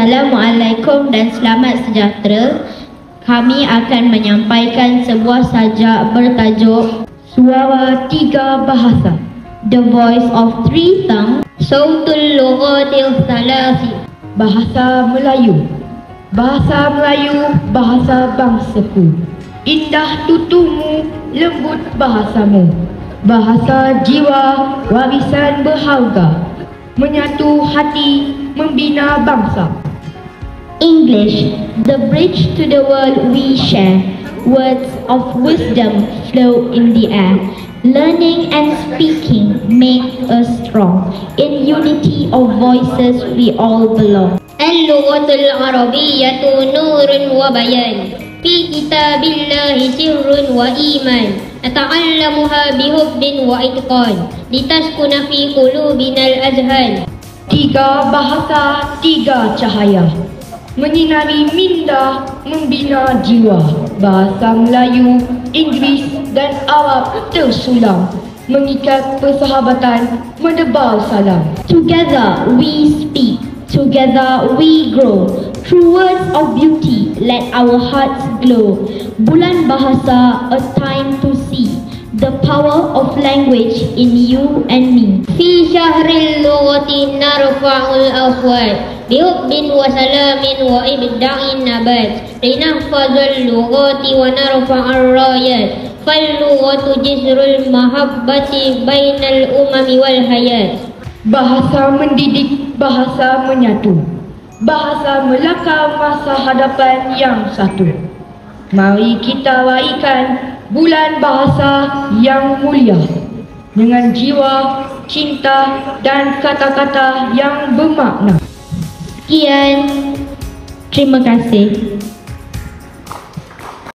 Assalamualaikum dan selamat sejahtera. Kami akan menyampaikan sebuah sajak bertajuk Suara Tiga Bahasa, The Voice of Three Tongues, Sautul Lughatil Thalasi. Bahasa Melayu. Bahasa Melayu, bahasa bangsaku. Indah tutumu, lembut bahasamu. Bahasa jiwa, warisan berharga. Menyatu hati, membina bangsa. English, the bridge to the world we share. Words of wisdom flow in the air. Learning and speaking make us strong. In unity of voices we all belong. Al-lughatul arabiyyatu nurun wa bayan. Fi kitabillahi sirrun wa iman. Nata'allamuha bihubbin wa itqan. Litaskuna fi qulubinal azhan. Tiga bahasa, tiga cahaya. Menyinari minda, membina jiwa. Bahasa Melayu, Inggeris dan Arab tersulam. Mengikat persahabatan, menebar salam. Together we speak, together we grow. Through words of beauty, let our hearts glow. Bulan Bahasa, a time to see the power of language in you and me. Fi syahril lughati narfa'ul afwad, bihubbin wa salamin wa ibda'in nabat. Linahfazul lughati wa narfa'ar rayat. Fal lughatu jisrul mahabbati bainal umami wal hayat. Bahasa mendidik, bahasa menyatu. Bahasa melakar masa hadapan yang satu. Mari kita raikan bulan bahasa yang mulia dengan jiwa, cinta dan kata-kata yang bermakna. Sekian, terima kasih.